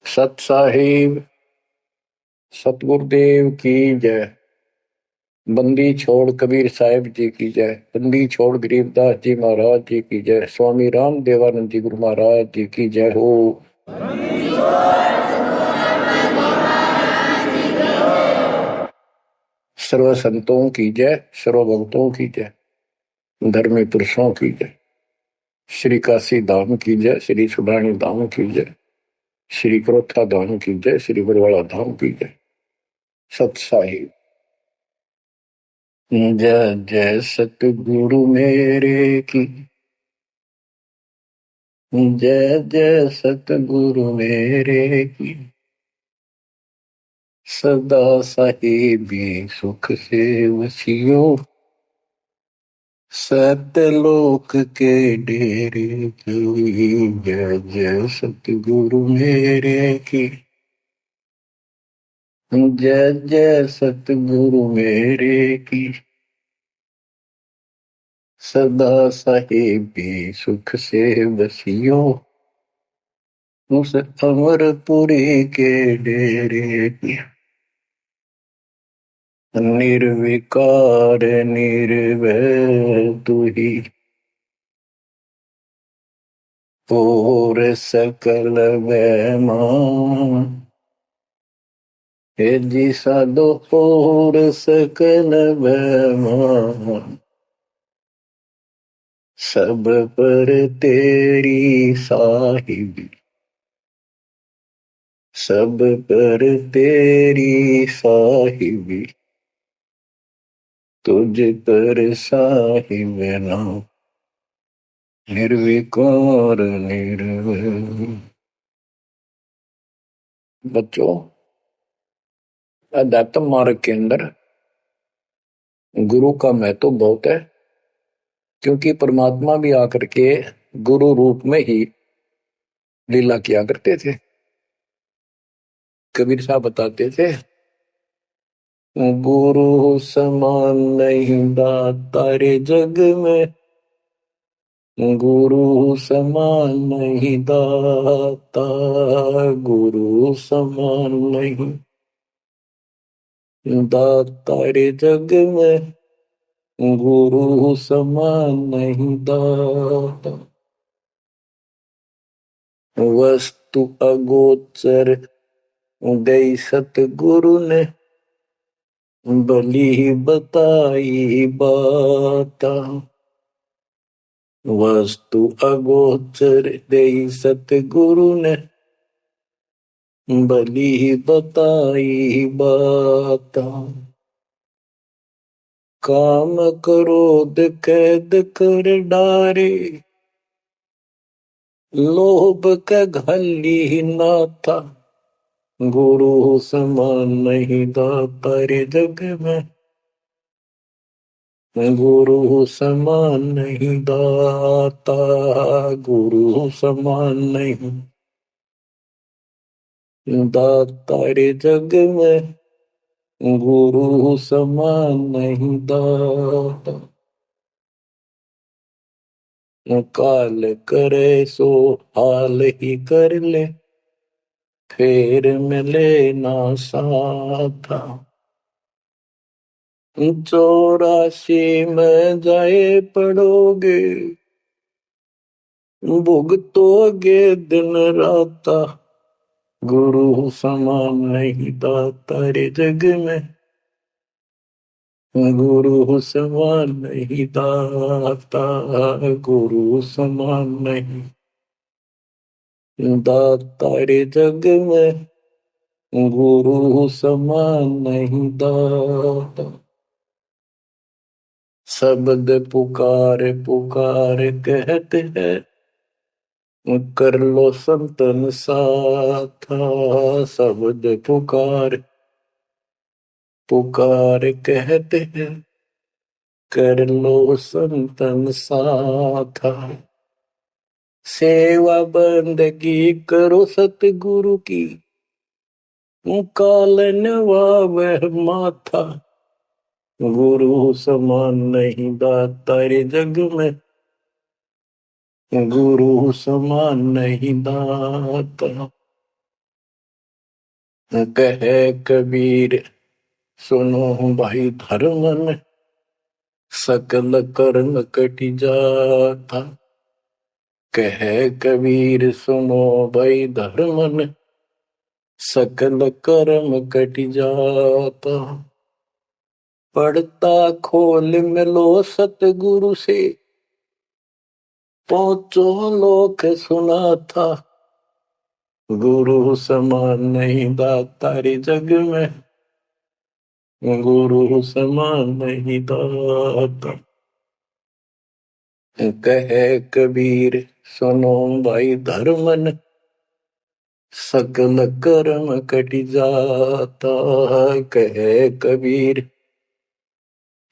सत साहिब सतगुरुदेव की जय। बंदी छोड़ कबीर साहिब जी की जय। बंदी छोड़ गरीबदास जी महाराज जी की जय। स्वामी राम देवानंद जी गुरु महाराज जी की जय हो। सर्व संतों की जय, सर्व भक्तों की जय, धर्मी पुरुषों की जय। श्री काशी धाम की जय, श्री सुडानी धाम की जय, श्री क्रोथा धाम की जय, श्री बरवाड़ा धाम की जय। सत साहिब जय जय सतगुरु मेरे की जय जय सतगुरु मेरे की। सदा साहिबी सुख से वसियो सतलोक के डेरे की। जय जय सतगुरु मेरे की जय जय सतगुरु मेरे की। सदा साहिबी सुख से वसियो उस अमरपुरी के डेरे की। निर्विकार निर्भय तू ही और सकल वैमान। हे जी साधो और सकल वैमान। सब पर तेरी साहिबी, सब पर तेरी साहिबी, तुझ पर साहिब नाम। निर्विकार निर्भय। बच्चों, अध्यात्म मार्ग के अंदर गुरु का महत्व बहुत है, क्योंकि परमात्मा भी आकर के गुरु रूप में ही लीला किया करते थे। कबीर साहब बताते थे, गुरु समान नहीं दाता रे जग में, गुरु समान नहीं दाता, गुरु समान नहीं दाता रे जग में, गुरु समान नहीं दाता। वस्तु अगोचर दई सतगुरु ने, भली बताई बाता। वस्तु अगोचर दई सतगुरु ने, भली बताई बाता। काम क्रोध कैद कर डारे, लोभ का घली ना था, गुरु समान नहीं दाता रे जग में, गुरु समान नहीं दाता, गुरु समान नहीं दाता रे जग में, गुरु समान नहीं दाता। काल करे सो हाल ही कर ले, फेर मिले ना साथा। 84 में जाए पड़ोगे, भुगतोगे दिन राता, गुरु समान नहीं दाता रे जग में, गुरु समान नहीं दाता, गुरु समान नहीं दाता रे जग में, गुरु समान नहीं दाता। शब्द पुकार पुकार कहते हैं, कर लो संतन साथा। शब्द पुकार पुकार कहते हैं, कर लो संतन साथा। सेवा बंदगी करो सतगुरु की, कालन वह माथा, गुरु समान नहीं दाता रे जग में, गुरु समान नहीं दाता। कहे कबीर सुनो भाई धर्मन, सकल कर्म कटि जाता। कहे कबीर सुनो भाई धर्मन, सकल कर्म कटि जाता। पढ़ता खोल मिलो सतगुरु से, पहुंचो लोक सुना था। गुरु समान नहीं दाता रे जग में, गुरु समान नहीं दाता। कहे कबीर सुनो भाई धर्मन, सकल कर्म कटि जाता। कहे कबीर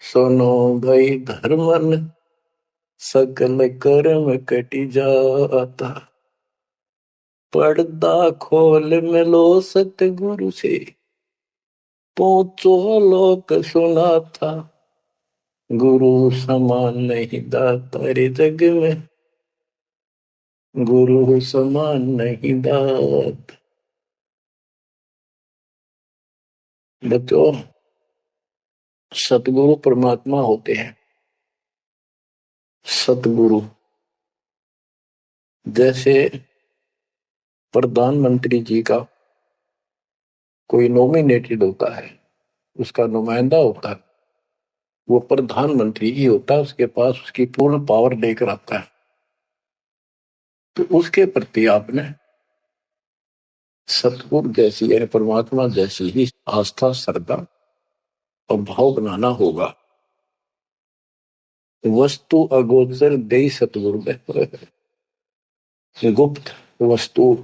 सुनो भाई धर्मन, सकल कर्म कटि जाता। पर्दा खोल मिलो सतगुरु से, पहुंचो लोक सुना था। गुरु समान नहीं दाता रे जग में, गुरु समान नहीं दाता। बच्चों, सतगुरु परमात्मा होते हैं। सतगुरु जैसे प्रधानमंत्री जी का कोई नॉमिनेटेड होता है, उसका नुमाइंदा होता है, वो प्रधानमंत्री ही होता है, उसके पास उसकी पूर्ण पावर लेकर आता है। तो उसके प्रति आपने सतगुरु जैसी यानी परमात्मा जैसी ही आस्था, श्रद्धा और भाव बनाना होगा। वस्तु अगोचर दे सतगुरु में, गुप्त वस्तु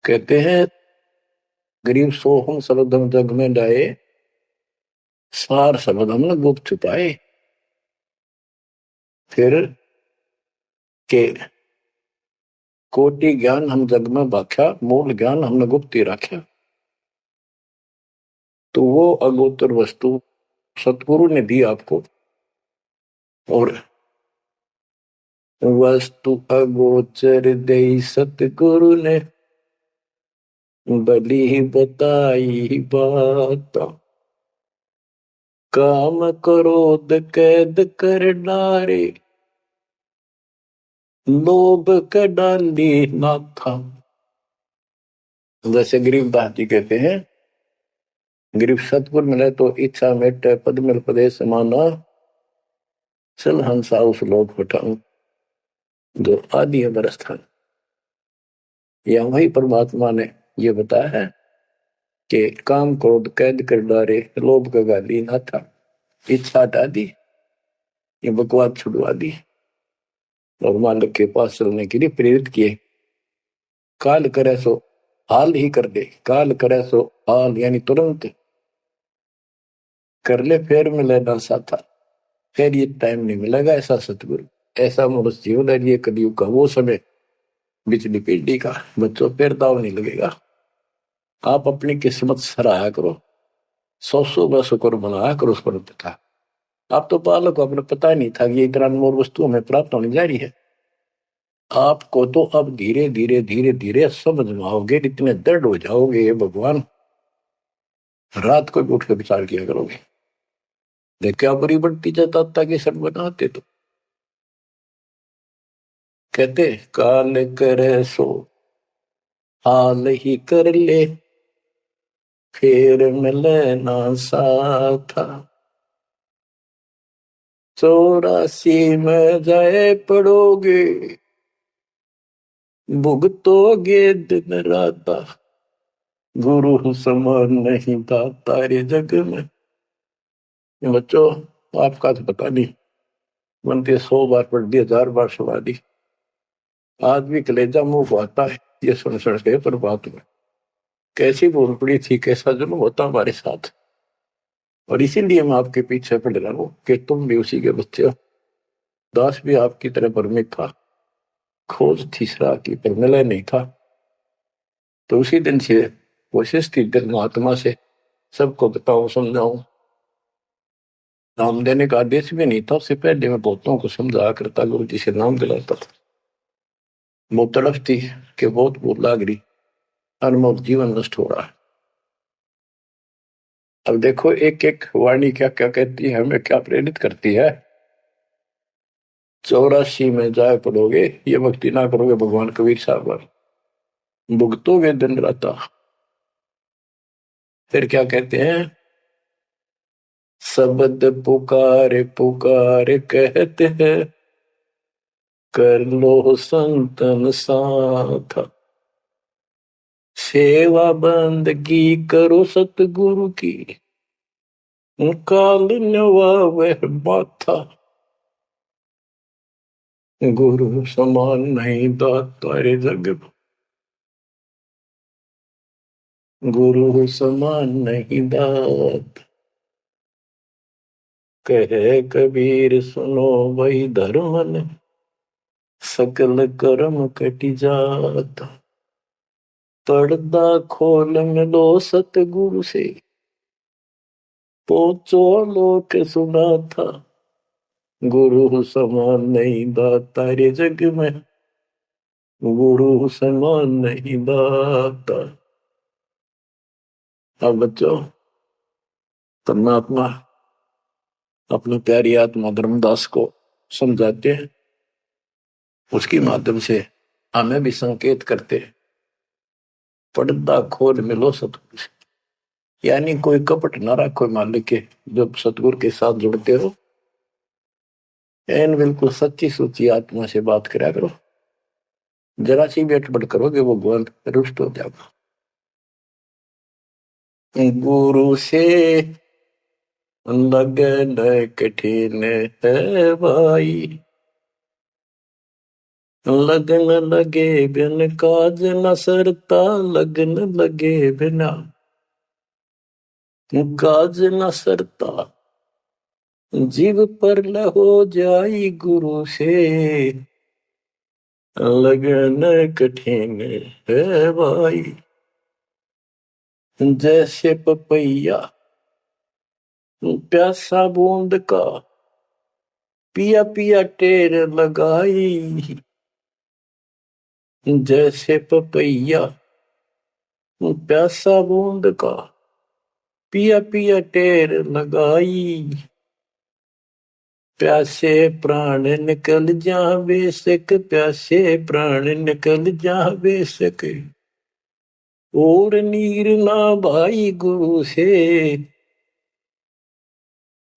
कहते हैं। गरीब सोहम शब्दम जग में डाए, सार शब्द हमने गुप्त छुपाए। फिर के कोटि ज्ञान हम जग में बाख्या, मूल ज्ञान हमने गुप्त ही रखा। तो वो अगोचर वस्तु सतगुरु ने दी आपको। और वस्तु अगोचर दे सतगुरु ने, बली बताई बात। काम क्रोध कैद कर डारे, लोभ का डाली ना था। जैसे गरीब दास जी कहते हैं, गरीब सतगुरु मिले तो इच्छा मेटे, पद मिल पदे समाना, चल हंसा उस लोक पठाऊं जो आदि अमर स्थान। या वही परमात्मा ने ये बताया है कि काम क्रोध कैद कर डारे, लोभ का गाली ना था। इच्छा हटा दी, ये बकवाद छुड़वा दी और मालिक के पास चलने के लिए प्रेरित किए। काल करे सो हाल ही कर दे, काल करे सो हाल यानी तुरंत कर ले, फिर मिले ना साथा। फिर ये टाइम नहीं मिलेगा ऐसा सतगुरु, ऐसा मनुष्य जीवन है। ये कलयुग का वो समय, बिजली पीढ़ी का। बच्चों, फिर दाव नहीं लगेगा। आप अपनी किस्मत सराहा करो, 100 शुक्र बनाया करो उस पर था। आप तो बालक को अपने पता ही नहीं था कि ये इतना अनमोल वस्तु हमें प्राप्त होने जा रही है। आपको तो अब धीरे धीरे धीरे धीरे समझ में आओगे, इतने दृढ़ हो जाओगे ये भगवान, रात को भी उठ कर विचार किया करोगे। देखा बड़ी बढ़ती जाता कि सब बनाते तो कहते काल करे सो हाल ही कर ले, फिर मिले ना साथा। 84 में जाए पड़ोगे, भुगतोगे दिन रात। गुरु समान नहीं दाता रे जग में। बच्चों, आपका तो पता नहीं, बनते 100 बार पढ़ दी, 1000 बार सुना दी, आज भी कलेजा मुंह को आता है ये सुन सुन के। पर बात में कैसी भूल पड़ी थी, कैसा जुल्म होता हमारे साथ। और इसीलिए मैं आपके पीछे पड़ रहा हूँ कि तुम भी उसी के बच्चे हो। दास भी आपकी तरह भ्रमित था, खोज तीसरा की पर मिला नहीं था। तो उसी दिन से कोशिश थी दिल महात्मा से सबको बताऊं, समझाऊं। नाम देने का आदेश भी नहीं था, उससे पहले मैं बहुतों को समझाया करता, गुरु जी से नाम दिलाता था। वो तड़फ थी कि बहुत भूल लाग रही, अनमोल जीवन नष्ट हो रहा है। अब देखो एक एक वाणी क्या क्या कहती है, हमें क्या प्रेरित करती है। 84 में जाए पड़ोगे, ये भक्ति ना करोगे भगवान कबीर साहब पर, भुगतोगे दिन राता। फिर क्या कहते हैं, शब्द पुकार पुकार कहते हैं, कर लो संतन साथ, सेवा बंदगी करो सतगुरु की, काल नवावे माथा, गुरु समान नहीं दाता रे जग, गुरु समान नहीं दात। कहे कबीर सुनो वही धर्मन, सकल कर्म कटि जात, पर्दा खोल मिलो सतगुरु से, पहुंचो लोक सुना था, गुरु समान नहीं दाता रे जग में, गुरु समान नहीं दाता। अब बच्चों, परमात्मा अपनी प्यारी आत्मा धर्मदास को समझाते हैं, उसके माध्यम से हमें भी संकेत करते हैं, पर्दा खोल मिलो सतगुरु से, यानी कोई कपट ना रखो मालिक के, जब सतगुरु के साथ जुड़ते हो एन बिल्कुल सच्ची सुची आत्मा से बात करा करो, जरा सी भी अटपट करोगे वो भगवान रुष्ट हो जाएगा। गुरु से लगन कठिन है भाई, लगन लगे बिन काज न सरता, लगन लगे बिना काज न सरता, जीव पर हो जाई गुरु से, लगन कठिन है भाई। जैसे पपैया प्यासा बूंद का, पिया पिया टेर लगाई, जैसे पपैया प्यासा बूंद का, पिया पिया टेर लगाई, प्यासे प्राण निकल जा बेशक, प्यासे प्राण निकल जा बेशक, और नीर ना भाई गुरु से,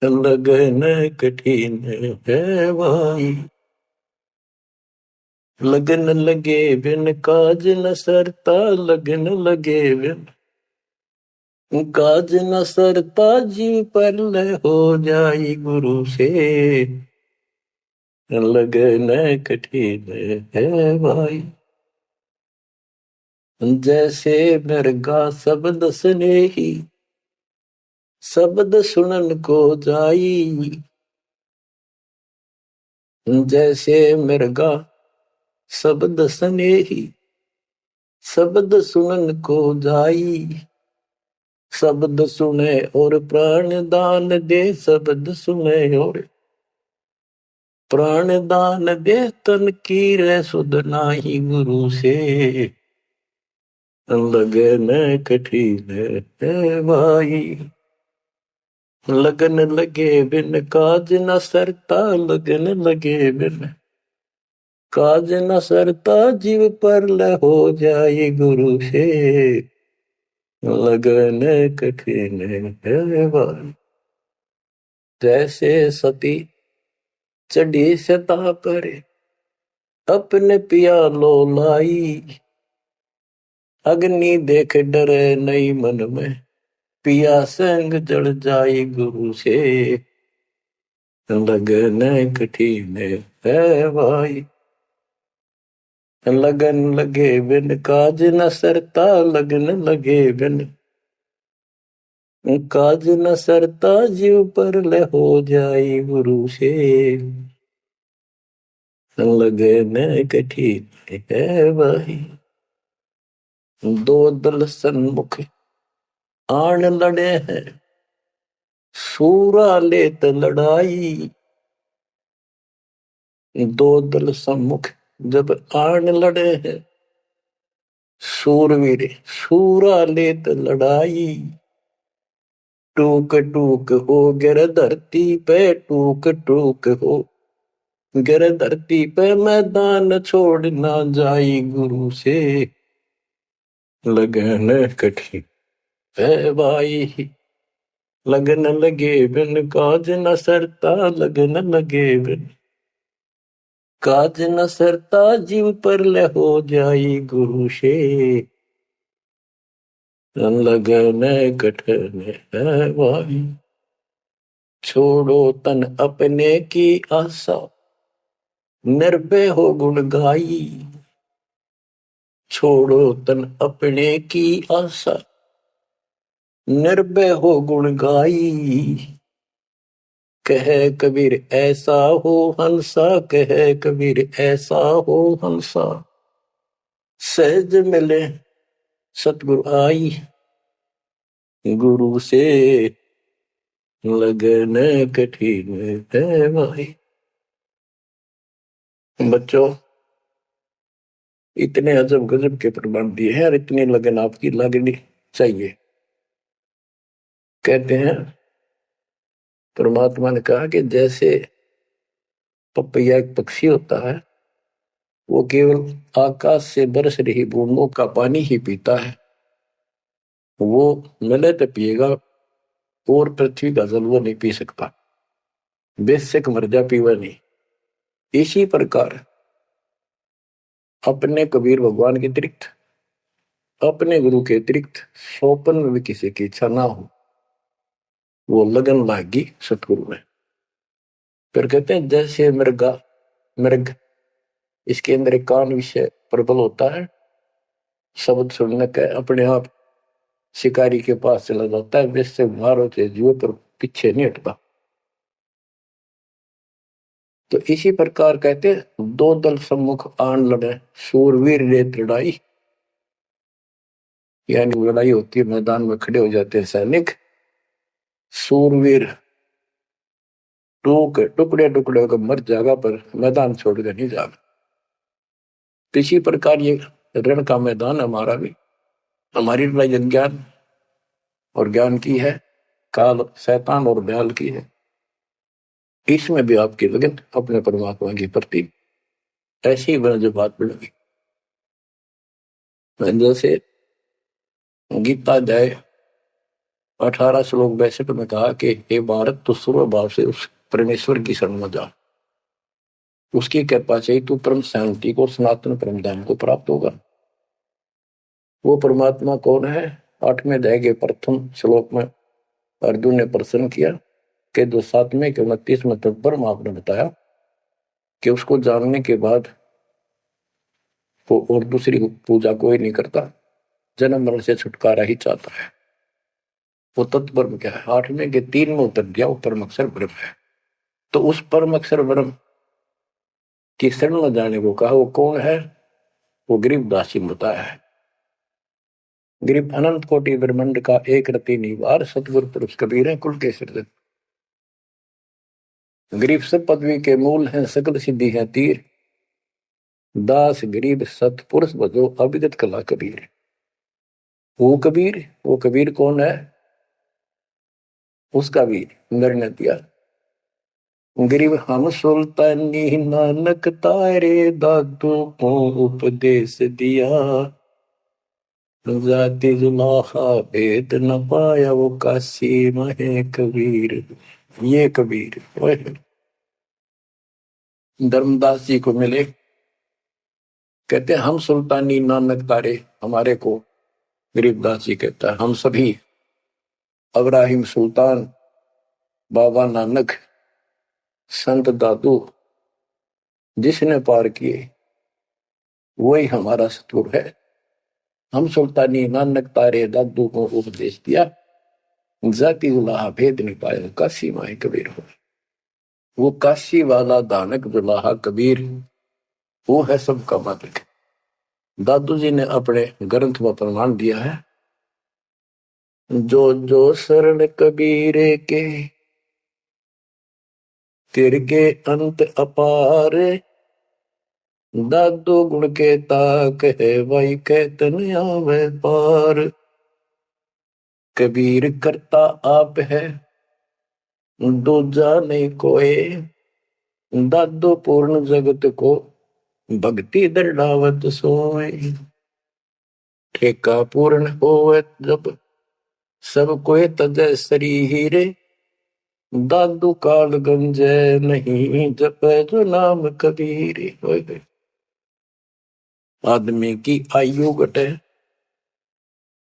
लगन कठिन है भाई। लगन लगे बिन काज न सरता, लगन लगे बिन काज न सरता, जीव पर हो जाई गुरु से, लगन कठिन है भाई। जैसे मृगा शब्द स्नेही, शब्द सुनन को जाई, जैसे मृगा शब्द स्नेही, शब्द सुनन को जाई, शब्द सुने और प्राण दान दे, शब्द सुने और प्राण दान दे, तन की रे सुध नाही गुरु से, लगन कठिन है भाई। लगन लगे बिन काज न सरता, लगन लगे बिन काज न सरता, जीव पर हो जाए गुरु से, लगन कठिन है भाई। जैसे सती चढ़ी सता पर, अपने पिया लो लाई, अग्नि देख डरे नहीं मन में, पिया संग जड़ जाई गुरु से, लगन कठिन है भाई। लगन लगे बिन काज न सरता, लगन लगे बिन काज न सरता, जीव पर हो जाई गुरु से, लगन कठिन है भाई। दो दल सन्मुख आन लड़े हैं, सूरा लेत लड़ाई, दो दल सम्मुख जब आन लड़े हैं, सूरवीर सूरा लेत लड़ाई, टूक टूक हो गिर धरती पे, टूक टूक हो गिर धरती पे, मैदान छोड़ ना जाई गुरु से, लगन कठिन है भाई। लगन लगे बिन काज न सरता, लगन लगे बिन काज न सरता, जीव पर ले हो जाई गुरु से, लगन कठिन है भाई। छोड़ो तन अपने की आशा, निर्भय हो गुण गाई, छोड़ो तन अपने की आशा, निर्भय हो गुण गाई। कहे कबीर ऐसा हो हंसा, कहे कबीर ऐसा हो हंसा, सहज मिले सतगुरु आई, गुरु से लगन कठिन है भाई। बच्चों, इतने अजब गजब के प्रमाण दिए हैं और इतनी लगन आपकी लगनी चाहिए। कहते हैं परमात्मा ने कहा कि जैसे पपैया एक पक्षी होता है, वो केवल आकाश से बरस रही बूंदों का पानी ही पीता है, वो मिले तो पिएगा, और पृथ्वी का जल वो नहीं पी सकता, बेशक मर जा पीवा नहीं। इसी प्रकार अपने कबीर भगवान के अतिरिक्त, अपने गुरु के अतिरिक्त सोपन में भी किसी की इच्छा ना हो, वो लगन लागी सतगुरु में। फिर कहते हैं जैसे मृग इसके अंदर एक कान विषय प्रबल होता है, शब्द सुनने का अपने आप शिकारी के पास चला जाता है, वैसे बाहर होते जीव पर पीछे नहीं हटता। तो इसी प्रकार कहते दो दल सम्मुख आन लड़े, सूरवीर रेत लड़ाई, यानी लड़ाई होती है, मैदान में खड़े हो जाते हैं सैनिक, सूरवीर टुकड़े टुकड़े होकर मर जाएगा पर मैदान छोड़कर नहीं जाएगा। तो इसी प्रकार ये रण का मैदान हमारा भी, हमारी लड़ाई अज्ञान और ज्ञान की है, काल शैतान और दयाल की है। इसमें भी आपकी लगन अपने परमात्मा के प्रति ऐसी बना जो बात बढ़ेगी। जैसे गीता अध्याय 18 श्लोक 62 में कहा कि हे भारत, तू सर्व भाव से उस परमेश्वर की शरण में जा, उसकी कृपा से तू परम शांति को, सनातन परम धाम को प्राप्त होगा। वो परमात्मा कौन है? 8वें अध्याय के प्रथम श्लोक में अर्जुन ने प्रश्न किया कि जो 7वें के 29वें तक पर आपने बताया कि उसको जानने के बाद वो और दूसरी पूजा कोई नहीं करता, जन्म मरण से छुटकारा ही चाहता है। वो तत्पर क्या है? 8वें के 3 में उतर गया, वो परम अक्षर ब्रह्म है। तो उस परम अक्षर ब्रह्म की शरण में जाने को कहा। वो कौन है? वो गरीबदास जी बताया है। गरीब अनंत कोटि ब्रह्मांड का एक रति निवार, सतगुरु पुरुष कबीर है कुल के सृजन। गरीब सब पदवी के मूल हैं, सकल सिद्धि है तीर, दास गरीब सतपुरुष भजो अभिगत कला कबीर। वो कबीर कौन है? उसका भी निर्णय दिया। गरीब हम सुल्तानी नानक तारे, दादू को उपदेश दिया, जाति जुलाहा भेद न पाया, वो काशी महे कबीर। ये कबीर धर्मदास जी को मिले, कहते हम सुल्तानी नानक तारे, हमारे को गरीबदास जी कहता है हम सभी इब्राहिम सुल्तान, बाबा नानक, संत दादू जिसने पार किए वही हमारा सतगुरु है। हम सुल्तानी नानक तारे, दादू को उपदेश दिया, जाति जुलाहा भेद नहीं पाया, काशी माए कबीर हो। वो काशी वाला दानक जुलाहा कबीर, वो है सबका मालिक। दादू जी ने अपने ग्रंथ में प्रमाण दिया है, जो जो शरण कबीरे के, तिरके अंत अपार, दादू गुण के ताक है भाई कहतन आवे पार। कबीर करता आप है दूजा नहीं कोई। दादू पूर्ण जगत को भक्ति दृढ़ावत सोए। ठेका पूर्ण होवे जब सब कोई तजय शरीर। दादू काल गंजे नहीं जपे जो नाम कबीर। आदमी की आयु घटे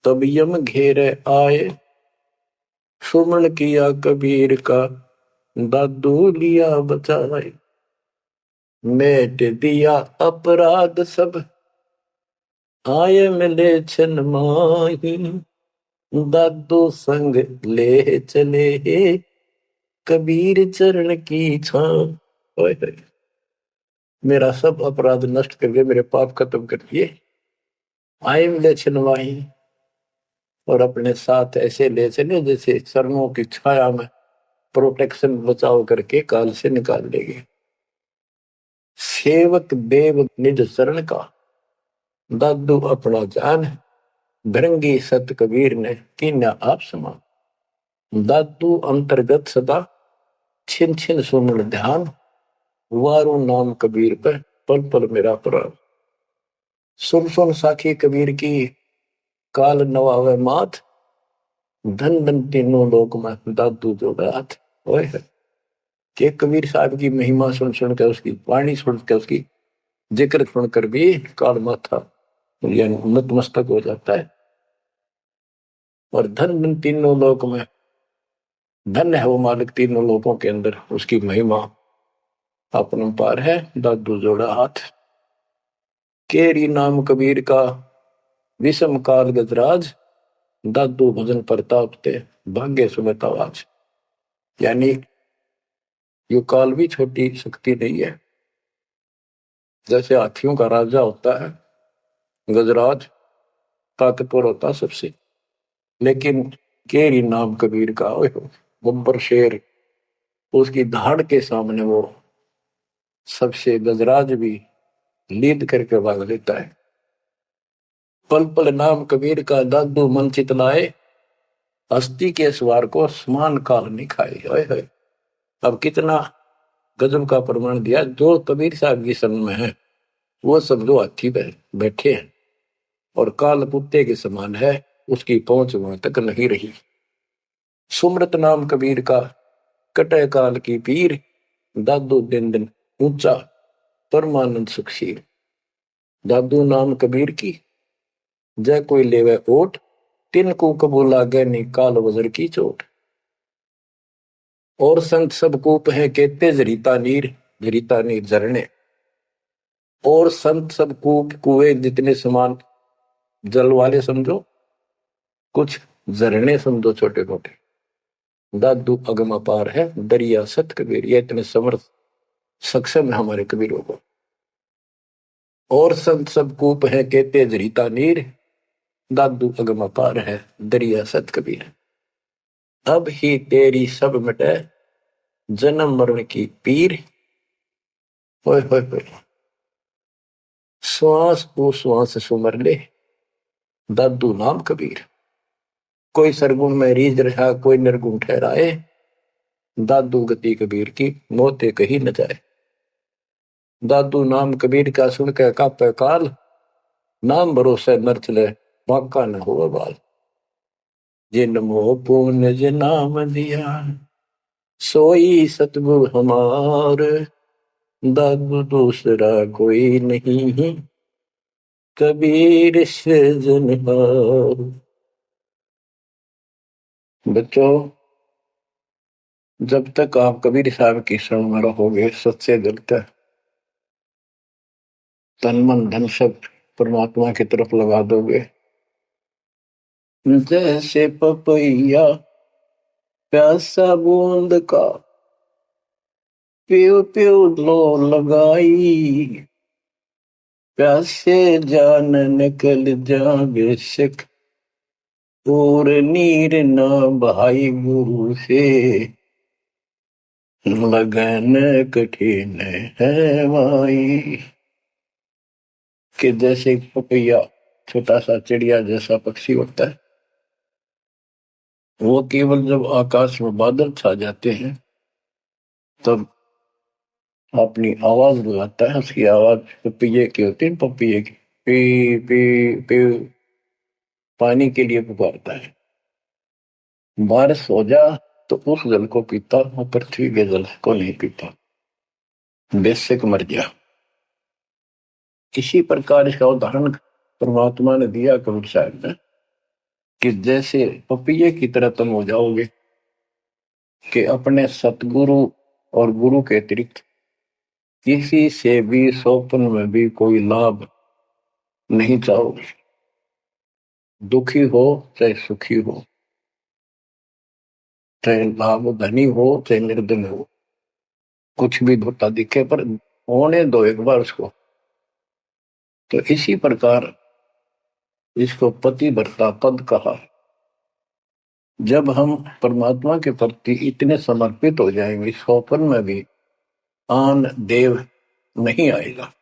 तब यम घेरे आए। सुमन किया कबीर का दादू लिया बचाए। मेट दिया अपराध सब आए मिले छन माही। दादू संग ले चले कबीर चरण की छां। मेरा सब अपराध नष्ट कर दिए, मेरे पाप खत्म कर दिए। आए मिले छन माही और अपने साथ ऐसे ले चले जैसे चरणों की छाया में प्रोटेक्शन बचाव करके काल से निकाल लेंगे। सेवक देव निज शरण का दादू अपना जान। भृंगी सत कबीर ने कीन्या आप समान। दादू अंतर्गत सदा छिन छिन सुमन ध्यान। वारू नाम कबीर पर पल पल मेरा प्राण। सुन सुन साखी कबीर की काल नवावे माथ। धन धन तीनों लोक में दादू जोड़ा हाथ। के कबीर साहब की महिमा सुन सुन के उसकी वाणी सुन के उसकी जिक्र सुनकर भी काल माथा नतमस्तक हो जाता है। और धन धन तीनों लोक में धन है वो मालिक तीनों लोकों के अंदर उसकी महिमा अपरंपार है। दादू जोड़ा हाथ। केरी नाम कबीर का विषम काल गजराज। दादू भजन प्रताप ते भाग्य सुबह आवाज। यानी यो काल भी छोटी शक्ति नहीं है। जैसे हाथियों का राजा होता है गजराज, ताकतवर होता सबसे, लेकिन केरी नाम कबीर का गब्बर शेर उसकी धाड़ के सामने वो सबसे गजराज भी लीद करके भाग लेता है। पल पल नाम कबीर का दादू मन चितलाए। हस्ती के सवार को समान काल नहीं खाए। अब कितना गजब का प्रमाण दिया। जो कबीर साहब की शरण में है वो सब जो हाथी पे बैठे हैं और काल कुत्ते के समान है, उसकी पहुंच वहां तक नहीं रही। सुमरत नाम कबीर का कटे काल की पीर। दादू दिन दिन ऊंचा परमानंद सुखशील। दादू नाम कबीर की जय कोई लेवे ओट। तिनको कबूल लागे नी काल वजर की चोट। और संत सब कूप है कहते जरीता नीर झरने। और संत सब कूप कुएं जितने समान जल वाले समझो, कुछ झरने समझो छोटे मोटे। दादू अगम अपार है दरिया सत कबीर। ये इतने समर्थ सक्षम है हमारे कबीरों को। और संत सब कूप है कहते जरीता नीर। दादू अगम अपार है दरिया सत कबीर। अब ही तेरी सब मिटे जन्म मरण की पीर। होए होए होए। श्वास को श्वास सुमर ले दादू नाम कबीर। कोई सरगुण में रीझ रहा कोई निर्गुण ठहराए। दादू गति कबीर की मोते कहीं न जाए। दादू नाम कबीर का सुन के कापे काल। नाम भरोसे नर चले बाका न हो बाल। जिन मोह पुण्य जिन नाम दिया सोई सतगुरु हमार। दादू दूसरा कोई नहीं कबीर से जनहार। बच्चों, जब तक आप कबीर साहब की शरण में रहोगे सच्चे दिल से तन मन धन सब परमात्मा की तरफ लगा दोगे। जैसे पपैया प्यासा बूंद का प्यो प्यो लो लगाई। प्यासे जान निकल जावे सिख और नीर न भाई गुरु से। लगन कठिन है भाई। कि जैसे पपैया छोटा सा चिड़िया जैसा पक्षी होता है, वो केवल जब आकाश में बादल छा जाते हैं तब अपनी आवाज लगाता है। उसकी आवाज पपैये की होती है, पपैये की पी पी पी, पानी के लिए पुकारता है। बारिश हो जा तो उस जल को पीता, वो पृथ्वी के जल को नहीं पीता, बेशक मर जा। इसी प्रकार इसका उदाहरण परमात्मा ने दिया कबीर साहब ने कि जैसे पपैये की तरह तुम हो जाओगे कि अपने सतगुरु और गुरु के अतिरिक्त किसी से भी स्वप्न में भी कोई लाभ नहीं चाहोगे। दुखी हो चाहे सुखी हो, चाहे लाभ धनी हो चाहे निर्धन हो, कुछ भी धोता दिखे पर होने दो एक बार उसको। तो इसी प्रकार इसको पतिव्रता पद कहा। जब हम परमात्मा के प्रति इतने समर्पित हो जाएंगे, स्वप्न में भी आन देव नहीं आएगा,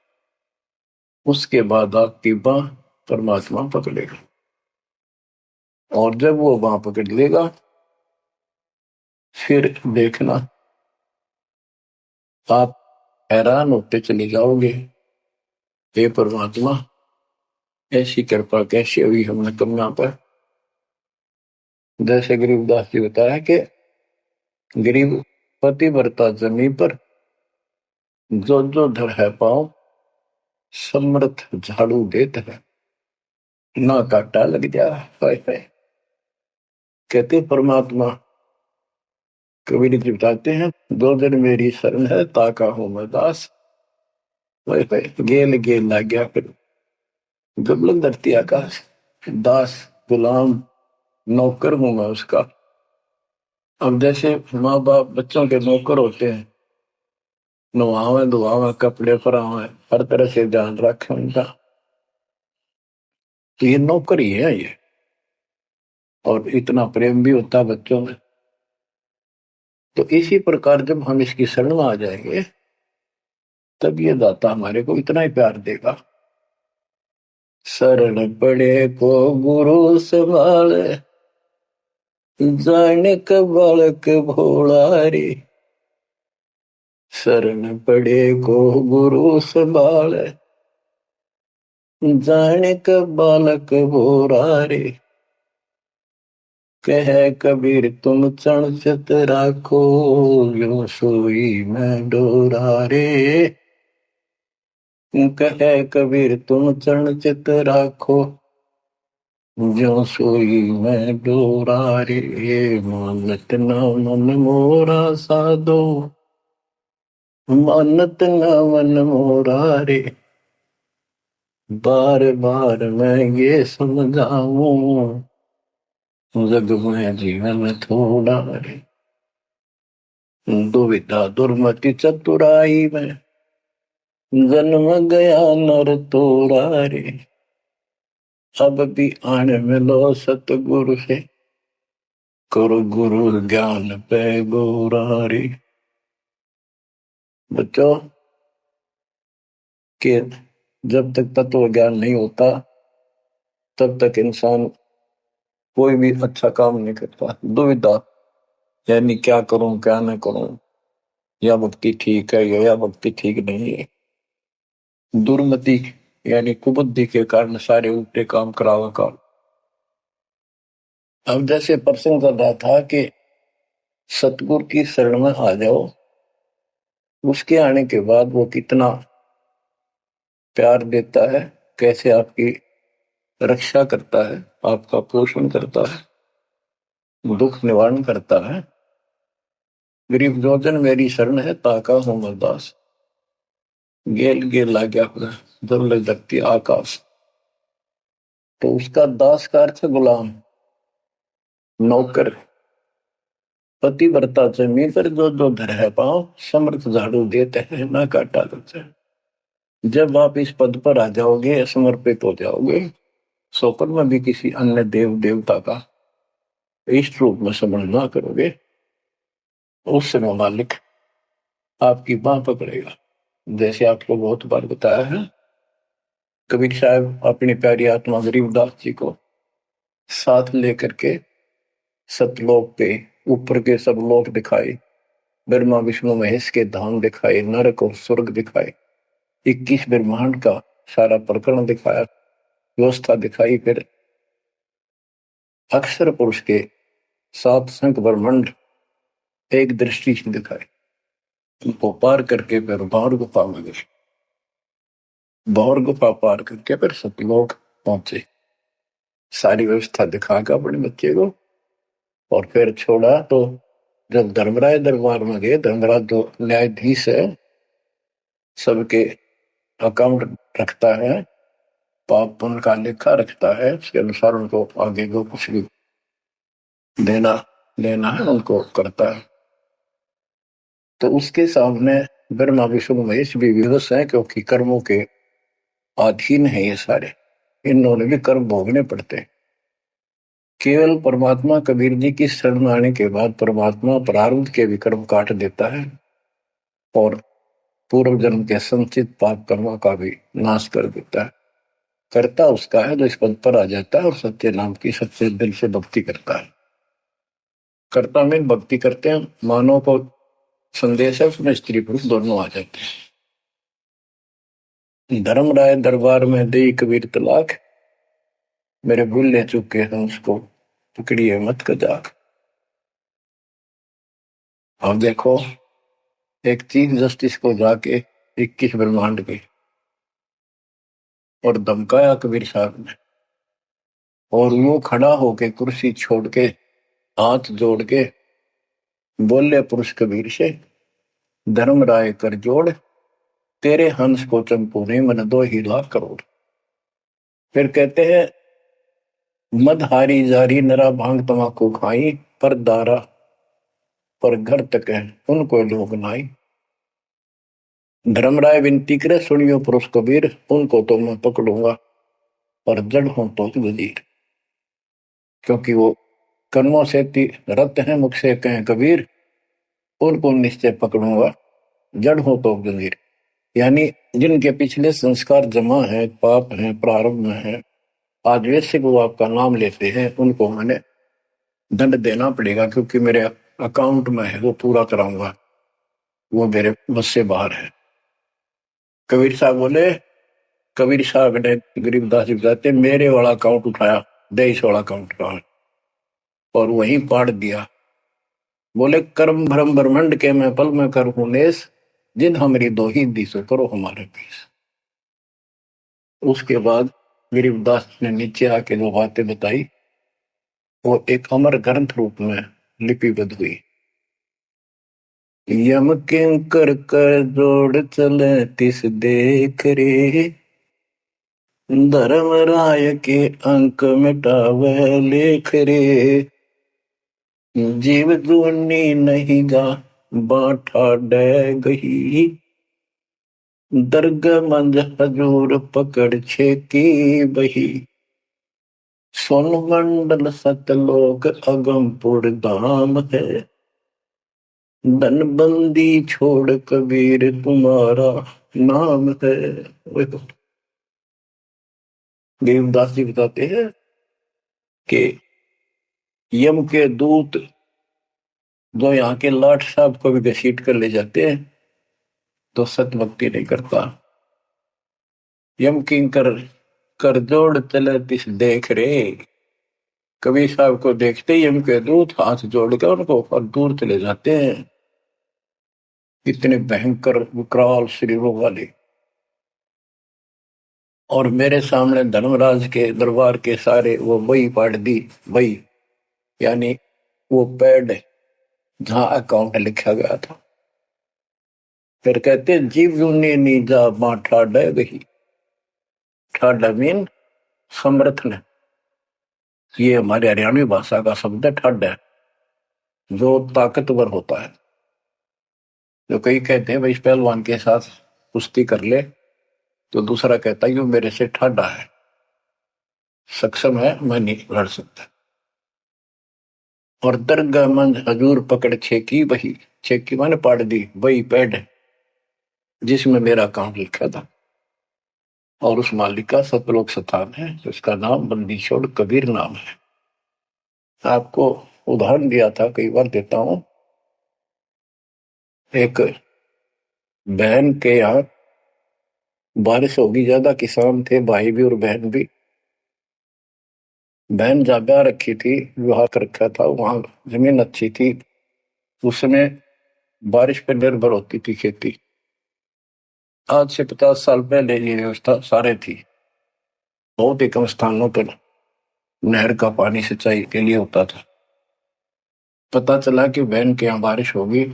उसके बाद आपकी बाह परमात्मा पकड़ेगा। और जब वो बाह पकड़ लेगा फिर देखना आप हैरान होते चले जाओगे, हे परमात्मा ऐसी कृपा कैसे हुई हमने कन्या पर। जैसे गरीबदास जी बताया कि गरीब पतिव्रता जमी पर जो जो धर है पाओ, समर्थ झाड़ू देते हैं, ना काटा लग जा। कहते परमात्मा कबीर जी बताते हैं, दो दिन मेरी शरण है ताका हूं मैं दास। गेल गेल ला गया फिर गबलक धरती आकाश, दास गुलाम नौकर हूं मैं उसका। अब जैसे माँ बाप बच्चों के नौकर होते हैं, नवावे धुआवे कपड़े परावे हर तरह से ध्यान रखे उनका, तो ये नौकर ही है ये। और इतना प्रेम भी होता है बच्चों में। तो इसी प्रकार जब हम इसकी शरण में आ जाएंगे तब ये दाता हमारे को इतना ही प्यार देगा। शरण पड़े को गुरु संभाले, जाने का बालक भोला रे। शरण पड़े को गुरु संभाले, जाने का बालक भोला रे। कह कबीर तुम चरण चित राखो, यो सोई मैं डोरा रे। कह कबीर तुम चरण चित राखो, जो सोई मैं डोरा रे। मानत न मन मोरा साधो, मानत न मन मोरा रे। बार बार मैं ये समझाऊं, जग में जीवन थोड़ा रे। दुविधा दुर्मति चतुराई में, जन्म गया नर तोड़ा रे। अब भी आन मिलो सतगुरु से, करो गुरु ज्ञान पे गोरा रे। बच्चों के जब तक तत्व ज्ञान नहीं होता तब तक इंसान कोई भी अच्छा काम नहीं करता। दुविधा यानी क्या करूं क्या न करूं, या भक्ति ठीक है या भक्ति ठीक नहीं है। दुर्मति यानी कुबुद्धि के कारण सारे उल्टे काम करावा काम। अब जैसे प्रसंग कर रहा था कि सतगुरु की शरण में आ जाओ, उसके आने के बाद वो कितना प्यार देता है, कैसे आपकी रक्षा करता है, आपका पोषण करता है, दुख निवारण करता है। गरीब जोजन मेरी शरण है ताका हूं मैं दास, गेल गेल ला गया जब लग धरती आकाश। तो उसका दास का अर्थ गुलाम, नौकर। पतिव्रता जमी पर जो जो धर है पाओ, समर्थ झाड़ू देते हैं ना काटा लगता है। जब आप इस पद पर आ जाओगे, समर्पित हो जाओगे, स्वप्न में भी किसी अन्य देव देवता का इष्ट रूप में समझ ना करोगे, उस समय मालिक आपकी बाह पकड़ेगा। जैसे आपको बहुत बार बताया है कबीर साहब अपनी प्यारी आत्मा गरीबदास जी को साथ लेकर के सतलोक पे ऊपर के सब लोक दिखाए, ब्रह्मा विष्णु महेश के धाम दिखाए, नरक और स्वर्ग दिखाए, 21 ब्रह्मांड का सारा प्रकरण दिखाया, व्यवस्था दिखाई। फिर अक्षर पुरुष के 7 संख ब्रह्मांड एक दृष्टि से दिखाए। उनको पार करके फिर भौर गुफा में गए, भौर गुफा पार करके फिर सतलोक पहुंचे, सारी व्यवस्था दिखाकर अपने बच्चे को, और फिर छोड़ा। तो जब धर्मराज दरबार में गए, धर्मराज जो न्यायाधीश है, सबके अकाउंट रखता है, पाप पुण्य का लेखा रखता है, उसके अनुसार उनको आगे को कुछ भी देना लेना है उनको करता है। तो उसके सामने ब्रह्मा विष्णु महेश भी विवश है, क्योंकि कर्मों के अधीन है ये सारे, इन्होंने भी कर्म भोगने पड़ते हैं। केवल परमात्मा कबीर जी की शरण आने के बाद परमात्मा प्रारब्ध के भी कर्म काट देता है और पूर्व जन्म के संचित पाप कर्मों का भी नाश कर देता है। करता उसका है जो इस पद पर आ जाता है और सच्चे नाम की सच्चे दिल से भक्ति करता है। कर्ता में भक्ति करते हैं, मानव को संदेश है, उसमें स्त्री पुरुष दोनों आ जाते हैं। धर्मराय दरबार में दे कबीर तलाक, मेरे भूल ले चुके हैं उसको पकड़िए मत कजाक। अब देखो, एक चीफ जस्टिस को जाके 21 ब्रह्मांड के और धमकाया कबीर साहब ने, और वो खड़ा होके कुर्सी छोड़ के हाथ जोड़ के बोले पुरुष कबीर से, धर्मराय कर जोड़, तेरे हंस को चंपू ने मन 2 लाख करोड़। फिर कहते हैं, मदहारी जारी नरा भांग तमाकू खाई, पर दारा पर घर तक है उनको लोग नाई। धर्मराय विनती करे, सुनियो पुरुष कबीर, उनको तो मैं पकड़ूंगा और जड़ हूं तो वजीर। क्योंकि वो कर्मों से रत है, मुख से कहें कबीर, उनको निश्चय पकड़ूंगा, जड़ हो तो वजीर। यानी जिनके पिछले संस्कार जमा है, पाप है, प्रारंभ में है, आज वैसे वो आपका नाम लेते हैं, उनको मैंने दंड देना पड़ेगा, क्योंकि मेरे अकाउंट में है, वो पूरा कराऊंगा, वो मेरे बस से बाहर है। कबीर साहब बोले, कबीर साहब ने गरीबदास जी बताते, मेरे वाला अकाउंट उठाया, 23 वाला अकाउंट का, और वहीं पाड़ दिया। बोले, कर्म भ्रम ब्रह्मंड के मैं पल में कर हूं नेस, जिन हमारी दो ही दिशो करो हमारे पीस। उसके बाद गरीबदास ने नीचे आके जो बातें बताई, वो एक अमर ग्रंथ रूप में लिपिबद्ध हुई। यम किंकर कर जोड़ चले तिस देख रे, धर्म राय के अंक मिटावे लेख रे, जीव जूनी नहीं गा बाठा डे गही, दर्ग मंज हजूर पकड़ छे की बही, सोन मंडल सतलोक अगमपुर धाम है, धनबंदी छोड़ कबीर तुम्हारा नाम है। देवदास जी बताते हैं कि यम के दूत जो यहाँ के लाट साहब को भी घसीट कर ले जाते हैं, तो सत भक्ति नहीं करता। यम किंकर कर जोड़ चले तिस देख रे, कबीर साहब को देखते ही यम के दूत हाथ जोड़ कर उनको और दूर चले जाते हैं। इतने भयंकर विकराल शरीरों वाले, और मेरे सामने धर्मराज के दरबार के सारे वो बही पाड़ दी। बही यानी वो पैड जहां अकाउंट लिखा गया था। फिर कहते, जीव जूनी नीजा मां ठाडा गही, ठाडा मीन समर्थन, ये हमारे हरियाणवी भाषा का शब्द है ठाडा, जो ताकतवर होता है। जो कई कहते हैं भाई इस पहलवान के साथ कुश्ती कर ले, तो दूसरा कहता है ये मेरे से ठाडा है, सक्षम है, मैं नहीं लड़ सकता। और दरगाह मंज हजूर पकड़ छेकी बही, छेकी माने पाड़ दी, बही पैड जिसमें मेरा अकाउंट लिखा था। और उस मालिक का सतलोक स्थान है, उसका नाम बंदीछोड़ कबीर नाम है। आपको उदाहरण दिया था, कई बार देता हूं। एक बहन के यहाँ बारिश होगी ज्यादा, किसान थे भाई भी और बहन भी। बहन जहाँ ब्याह रखी थी, विवाह कर रखा था, वहां जमीन अच्छी थी, उसमें बारिश पर निर्भर होती थी खेती। आज से 50 साल पहले ये व्यवस्था सारे थी। बहुत ही कम स्थानों पर नहर का पानी सिंचाई के लिए होता था। पता चला कि बहन के यहाँ बारिश होगी,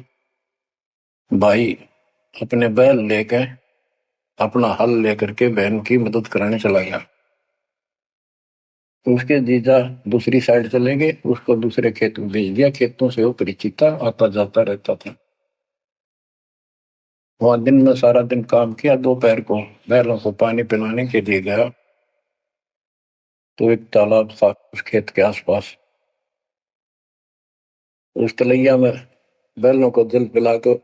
भाई अपने बैल लेकर, अपना हल लेकर के बहन की मदद कराने चला गया। तो उसके जीजा दूसरी साइड चले गए, उसको दूसरे खेत में भेज दिया। खेतों से वो परिचित था, आता जाता रहता था। वहां दिन में सारा दिन काम किया, दोपहर को बैलों को पानी पिलाने के लिए गया। तो एक तालाब था उस खेत के आसपास। उस तलैया में बैलों को जल पिला कर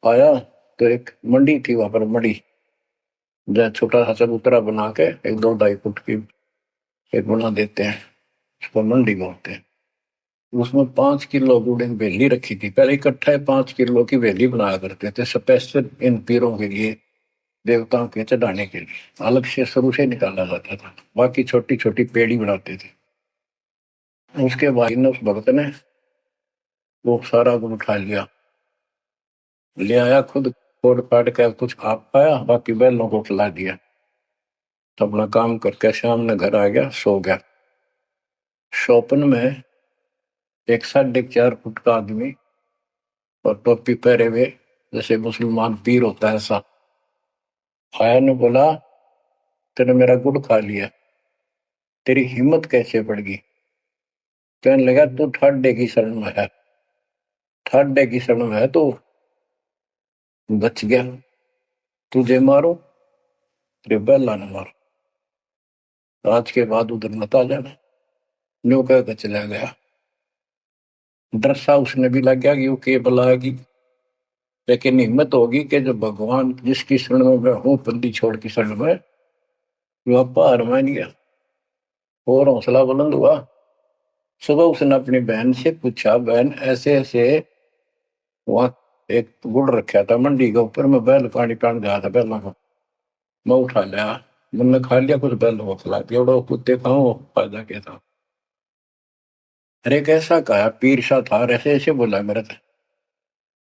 आया, तो एक मंडी थी, वहां पर मंडी, जहाँ छोटा सा चबूतरा बना के 1-2 ढाई फुट की एक बना देते हैं, उसको मंडी बोलते हैं। उसमें 5 किलो गुड़ की वेली रखी थी। पहले इकट्ठा 5 किलो की वेली बनाया करते थे, स्पेशल इन पीरों के लिए, देवताओं के चढ़ाने के लिए अलग से शुरू से निकाला जाता था। बाकी छोटी छोटी पेड़ी बनाते थे। उसके भाई ने, उस भगत ने, वो सारा गुड़ उठा लिया, ले आया खुद, फोड़ फाड़ कर कुछ आप पाया, बाकी बैलों को खिला दिया। तो अपना काम करके शाम में घर आ गया, सो गया। स्वप्न में एक 4.5 फुट का आदमी और टोपी पहरे हुए, जैसे मुसलमान पीर होता है ऐसा, आया ने बोला, तेने मेरा गुड़ खा लिया, तेरी हिम्मत कैसे बढ़ गई? कहने लगा, तू ठाडे की शरण में है, ठाडे की शरण में है तो बच गया, तुझे मारो, तेरे बैला ने मारो, आज के बाद उधर मत आ जाना। न्यू कहकर चला गया। डर सा उसने भी लग गया कि वो के बलागी, लेकिन हिम्मत होगी कि जो भगवान जिसकी शरण में मैं हूं, बंदी छोड़ की शरण में, वो पार मान गया और हौसला बुलंद हुआ। सुबह उसने अपनी बहन से पूछा, बहन ऐसे ऐसे, वहां एक गुड़ रखा था मंडी के ऊपर, मैं बैल पानी पान गया था, बैलों को मैं उठा लिया, मैंने खा लिया, कुछ बैलों को खिला दिया, बड़ा कुत्ते खाओ, फायदा क्या था? अरे कैसा कहा, पीर सा था, ऐसे ऐसे बोला मेरे से,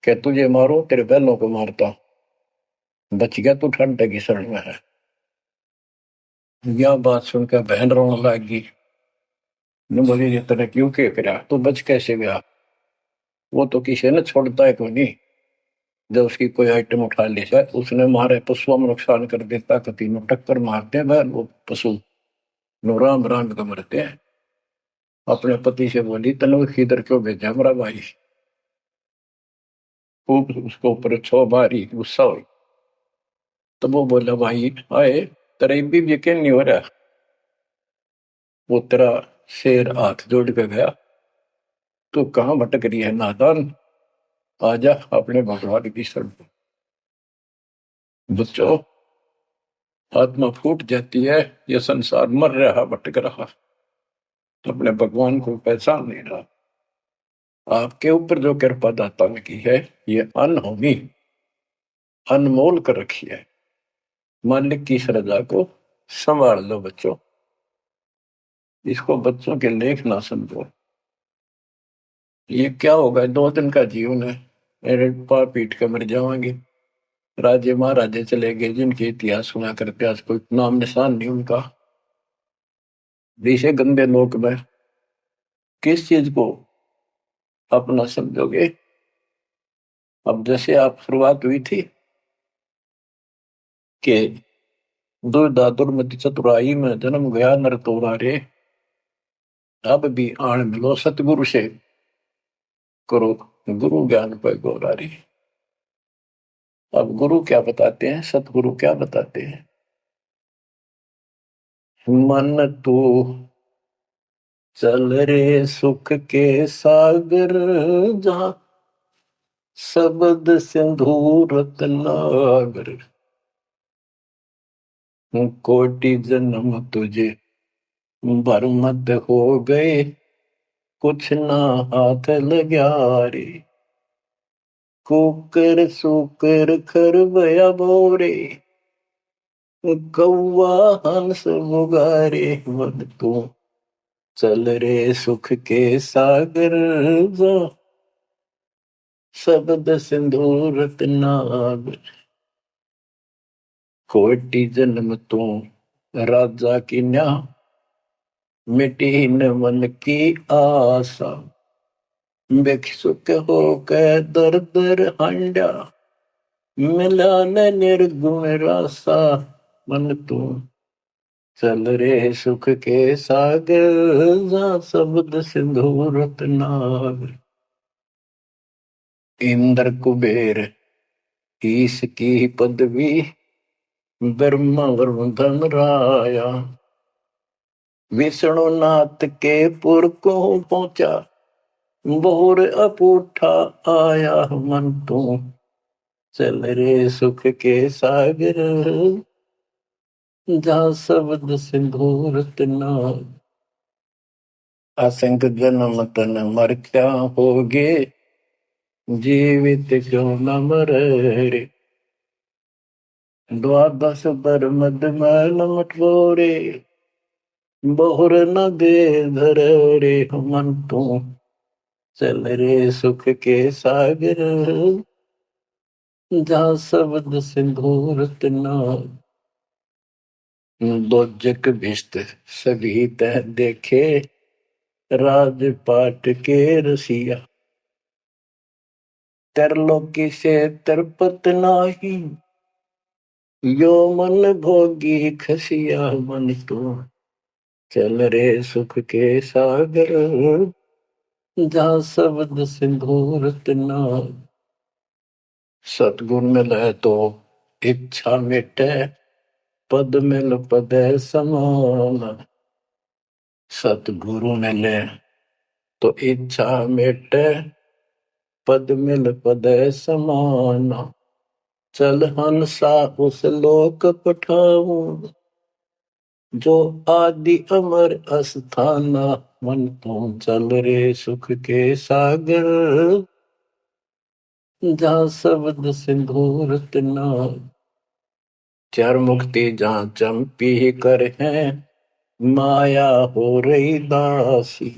क्या तुझे मारो, तेरे बैलों को मारता, बच गया, तू ठंड की शरण में है। यह बात सुनकर बहन रोने लगी। ने बोली, ये तेने क्यों के करा, तू बच कैसे गया? वो तो किसी ने छोड़ता है कोई नहीं, जब उसकी कोई आइटम उठा ली जाए, उसने मारे पशुओं में नुकसान कर देता, कति में टक्कर मारते हैं बैल, वो पशु नो राम राम का मरते हैं। अपने पति से बोली, तने किधर क्यों भेजा मेरा भाई? खूब उसको ऊपर छो मारी, गुस्सा हुई। तब वो बोला, भाई आए, तेरा भी यकीन नहीं हो रहा? वो तेरा शेर हाथ जोड़ के गया, तू कहाँ भटक रही है नादान, आजा अपने भगवान की शरण। बच्चों, आत्मा फूट जाती है, ये संसार मर रहा, भटक रहा, अपने भगवान को पहचान नहीं रहा। आपके ऊपर जो कृपा दाता ने की है, ये अनहोनी, अनमोल कर रखी है। मालिक की श्रद्धा को संभाल लो बच्चों, इसको बच्चों के लेख ना समझो। ये क्या होगा, 2 दिन का जीवन है, मेरे पा पीट के मर जावांगे। राजे महाराजे चले गए, जिनके इतिहास सुना करके आज कोई नाम निशान नहीं उनका। इसे गंदे लोक में किस चीज को अपना समझोगे? अब जैसे आप शुरुआत हुई थी कि दुर्धा दुर्मति चतुराई में जन्म गया नर तोरा रे, अब भी आण मिलो सतगुरु से, करो गुरु ज्ञान पर गौरा रे। अब गुरु क्या बताते हैं, सतगुरु क्या बताते हैं? मन तो चल रे सुख के सागर, जहां शब्द सिंधु रतनागर, कोटि जन्म तुझे बरमत हो गए, कुछ ना हाथ लग्या रे। कुकर सुकर खरबया बोरे, कौवा हंस मुगारे। मत तू चल रे सुख के सागर जा, शब्द सिंधु रत्नागर। कोटि जन्म तू राजा की न्या, मिटी न मन की आशा। भिक्षुक होकर दर दर हांडा, मिला न निर्गुण रासा। मन तू चल रे सुख के सागर जा, शब्द सिंधु रत्नागर। इंद्र कुबेर ईश की पदवी, ब्रह्मा वरुण धन राया। विष्णु नाथ के पुर को पहुंचा, बोर अपूठा आया। मन तू चल रे सुख के सागर जा, शब्द सिंधु रत्नागर। असंख्य जन्म तन मर क्या होगे, जीवित क्यों न मरे रे। द्वादश बर मद मैल मटोरे, बहुर न दे धर रे। मन तू चल रे सुख के सागर जा, शब्द सिंधु रत्नागर। दोजक भिष्ट सभी तह देखे, राजपाट के रसिया। तरलोकी से तरपत नाही, यो मन भोगी खसिया। मन तू चल रे सुख के सागर जा, शब्द सिंधु रत्नागर। सतगुण मिले तो इच्छा मिटे, पद मिल पद समान। सतगुरु मिले तो इच्छा मिटे, पद मिल पद समान। चल हंसा उस लोक पठाऊं, जो आदि अमर अस्थाना। मन तू चल रे सुख के सागर जा, शब्द सिंधु रत्नागर। चार मुक्ति जहाँ चंपी कर है, माया हो रही दासी।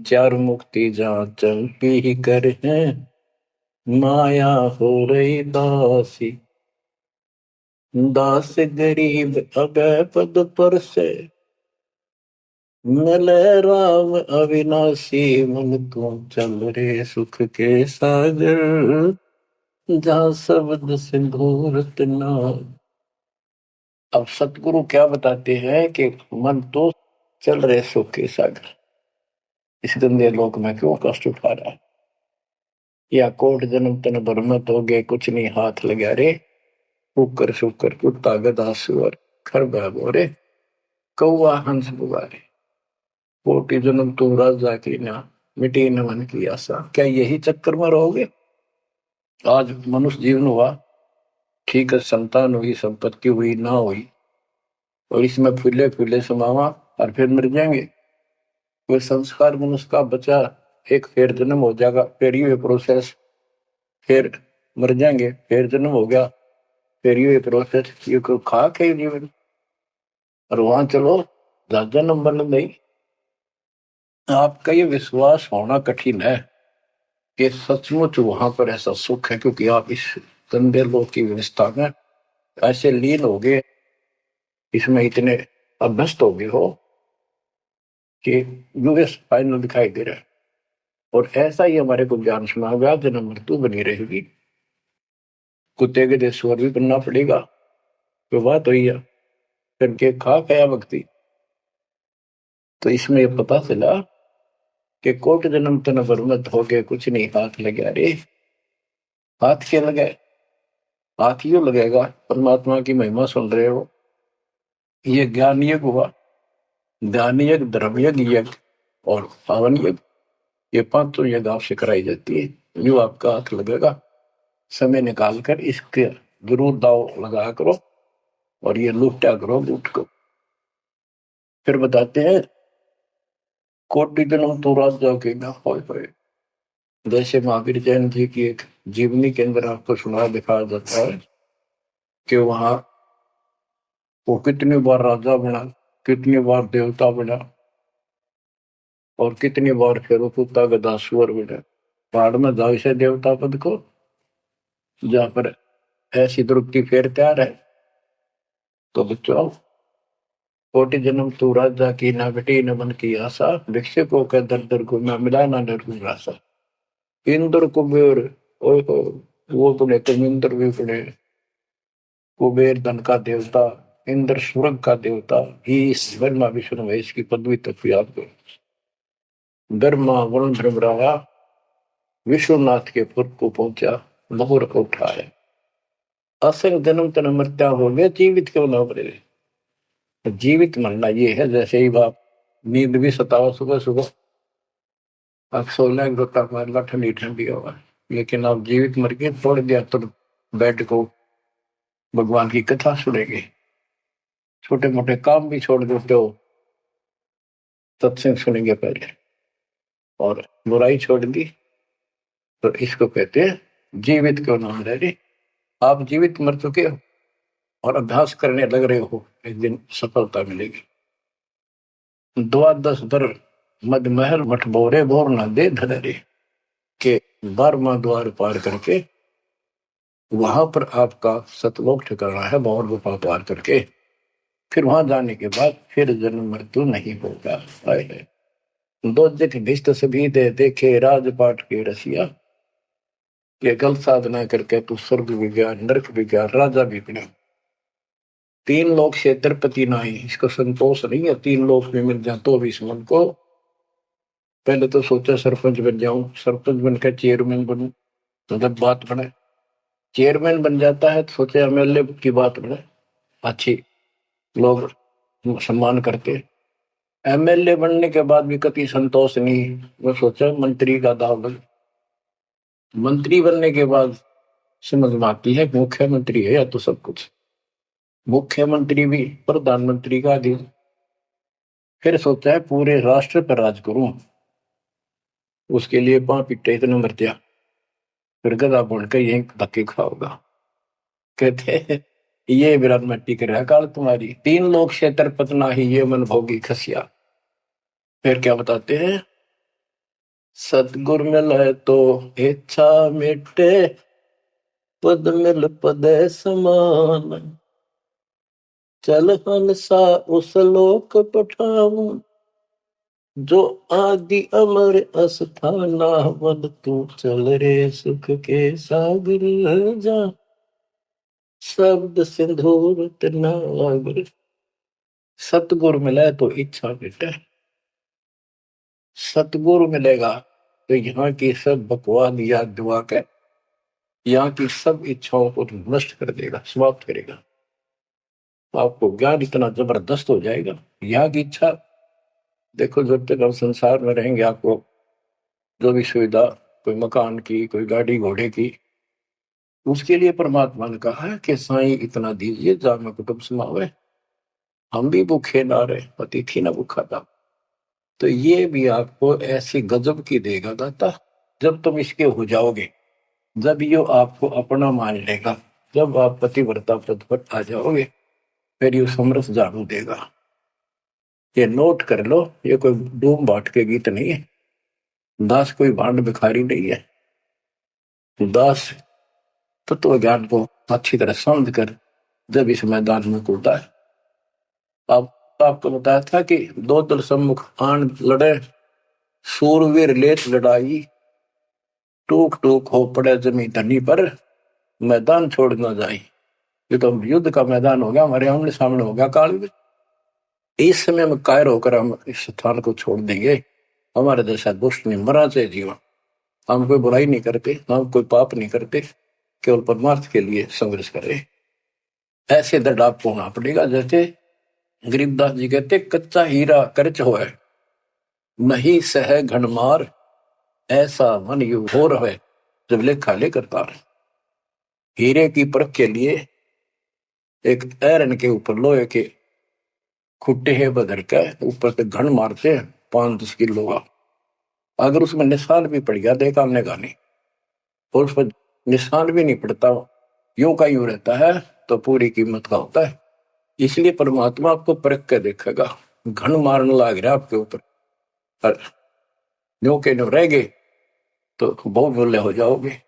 चार मुक्ति जहाँ चंपी कर है, माया हो रही दासी। दास गरीब अगय पद पर से, मिले राम अविनाशी। मन तू चल रे सुख के सागर जा, शब्द सिंधु रत्नागर। अब सतगुरु क्या बताते हैं कि मन तो चल रहे सुख के सागर, इस गंदे लोक में क्यों कष्ट उठा रहा है। या कोट जन्म तन भरमत हो गए, कुछ नहीं हाथ लगा रे। कुकर शुकर कुत्ता गधा सुअर खरबा बोरे, कौवा हंस बुगारे। कोटि जन्म तुम राजा की ना, मिटी न मन की आशा। क्या यही चक्कर में रहोगे। आज मनुष्य जीवन हुआ, ठीक है, संतान हुई, संपत्ति हुई ना हुई, और इसमें फूले फूले समावा और फिर मर जाएंगे। कोई संस्कार मनुष्य का बचा, एक फिर जन्म हो जाएगा, फिर ये प्रोसेस, फिर मर जाएंगे, फिर जन्म हो गया, फिर ये प्रोसेस। ये कोई खाक है जीवन। और वहां चलो राजा नंबर नहीं। आपका ये विश्वास होना कठिन है कि सचमुच वहां पर ऐसा सुख है, क्योंकि आप इस गंदे लोक की व्यवस्था में ऐसे लीन हो गए, इसमें इतने अभ्यस्त हो गए हो कि यूएस फाइनल दिखाई दे रहा है। और ऐसा ही हमारे को ज्ञान सुना, व्याध न मृत्यु बनी रहेगी। कुत्ते के देशवर भी बनना पड़ेगा। तो बात हुई है, करके खा गया भक्ति। तो इसमें यह पता चला कि कोट जन्म तन बरमत हो गए, कुछ नहीं हाथ लगा रे। हाथ क्या लगे, हाथ यूं लगेगा, परमात्मा की महिमा सुन रहे हो। ये ज्ञान यज्ञ हुआ, ध्यान यज्ञ, धर्म यज्ञ, यज्ञ और पावन यज्ञ, ये पांचों यज्ञ आपसे कराई जाती है। जो आपका हाथ लगेगा, समय निकाल कर इसके जरूर दाव लगा करो। और ये लुटा करो लूट को। फिर बताते हैं कोटि जन्म तो राजा के ना होए। जैसे महावीर जैन जी की एक जीवनी के अंदर आपको सुना दिखाया जाता है कि वहां वो कितनी बार राजा बना, कितनी बार देवता बना, और कितनी बार फिर कुत्ता गधा सुअर बना। पहाड़ में जाओ से देवता पद को, जहां पर ऐसी द्रुपति फेर तैयार है। तो बच्चों, कोटि जन्म तू राजा की ना बेटी न मन की आशा, भिक्षुकों के दर दर को न मिला ना नरकुल रासा। इंद्र कुबेर, ओहो, वो बने तुम इंद्र भी बने। कुबेर धन का देवता, इंद्र स्वर्ग का देवता, इस ब्रह्मा विष्णु महेश की पदवी तक भी आपको ब्रह्मा वरुण ब्रह्मराया विश्वनाथ के पुर को पहुंचा, मोहर को उठाया। असंग जन्म तन मृत्या हो गया, जीवित क्यों ना मरे। जीवित मरना ये है, जैसे ही बाप नींद भी सताओ सुबह सुबह, आप सोलह गोता मारना ठंडी ठंडी हवा, लेकिन आप जीवित मर के तोड़ दिया तो बेड को भगवान की कथा सुनेंगे। छोटे मोटे काम भी छोड़ देते हो, सत्संग सुनेंगे पहले, और बुराई छोड़ दी तो इसको कहते हैं जीवित क्यों ना मरे रे। आप जीवित मर चुके हो और अभ्यास करने लग रहे हो, एक दिन सफलता मिलेगी। द्वादश दर मद महल मठ बोरे बोर न दे धरे के 12वां द्वार पार करके वहां पर आपका सतलोक ठिकाना है, भंवर गुफा पार करके फिर वहां जाने के बाद फिर जन्म मृत्यु नहीं होगा। आए दो जख भिष्ट सभी दे देखे राजपाट के रसिया, ये गलत साधना करके तू स्वर्ग भी गया, नरक भी गया, राजा भी बना। 3 लोक से तिरपति नाही, इसको संतोष नहीं है। 3 लोक में मिल जाए तो भी इस मन को, पहले तो सोचा सरपंच बन जाऊं, सरपंच बनकर चेयरमैन बनूं, तो जब बात बने चेयरमैन बन जाता है तो सोचे एमएलए की बात बने, अच्छी लोग सम्मान करते। एमएलए बनने के बाद भी कभी संतोष नहीं, मैं सोचा मंत्री का दाव लग। मंत्री बनने के बाद समझ में आती है मुख्यमंत्री है या तो सब कुछ, मुख्यमंत्री भी प्रधानमंत्री का अधीन। फिर सोचा है पूरे राष्ट्र पर राज करूं, उसके लिए पां पिट्टे इतने मरतिया, फिर गधा बन के यही धक्के खाओगा। कहते हैं ये विराट मट्टी कर रहा काल तुम्हारी, 3 लोक से तरपतना ही ये मन भोगी खसिया। फिर क्या बताते हैं, सतगुर मिले तो इच्छा मिटे, पद मिल पद समान, चल हंसा उस लोक पठाऊं, जो आदि अमर अस्थाना, मन तू चल रे सुख के सागर जा, शब्द सिंधुर नागर। सतगुरु मिले तो इच्छा मिटे, सतगुरु मिलेगा तो यहाँ की सब बकवाद याद दुआ के यहाँ की सब इच्छाओं को नष्ट कर देगा, समाप्त करेगा। आपको ज्ञान इतना जबरदस्त हो जाएगा। यहाँ की इच्छा देखो, जब तक हम संसार में रहेंगे आपको जो भी सुविधा, कोई मकान की, कोई गाड़ी घोड़े की, उसके लिए परमात्मा ने कहा है कि साईं इतना दीजिए जा में कुटुंब समावे, हम भी भूखे ना रहे, अतिथि ना भूखा था। तो ये भी आपको ऐसी गजब की देगा दाता, जब तुम इसके हो जाओगे, जब ये आपको अपना मान लेगा, जब आप पतिव्रता पद पर आ जाओगे, फिर ये समरस झाड़ू देगा। ये नोट कर लो, ये कोई डूम बाट के गीत नहीं है, दास कोई भांड भिखारी नहीं है। दास तत्व ज्ञान को अच्छी तरह समझ कर जब इस मैदान में कूदा है। आपको बताया था कि 2 दल सम्मुख आन लड़े, सूरवीर लेत लड़ाई, टूक टूक हो पड़े जमी धनी पर, मैदान छोड़ ना जाए। ये तो युद्ध का मैदान हो गया, हमारे आमने सामने हो गया काल में। इस समय में कायर होकर हम इस स्थान को छोड़ देंगे। हमारे जैसा दुष्ट नहीं मरा चाहे जीवन, हम कोई बुराई नहीं करते, हम कोई पाप नहीं करते, केवल परमार्थ के लिए संघर्ष करें। ऐसे दृढ़ आपको होना पड़ेगा। जैसे गरीबदास जी कहते, कच्चा हीरा करच होए, नहीं सह घनमार, ऐसा मन यू हो रहे जब लेखा लेकर तार। हीरे की परख के लिए एक ऐरन के ऊपर लोहे के खुट्टे है बदर का, ऊपर से घन मारते हैं 5-10 किलो का। अगर उसमें निशान भी पड़ गया तो एक आने का नहीं, और उस पर निशान भी नहीं पड़ता, यूं का यूं रहता है, तो पूरी कीमत का होता है। इसलिए परमात्मा आपको परख के देखेगा। घन मारने लग रहा आपके ऊपर, और यूं के यूं रह गए तो बहुत बोले हो जाओगे,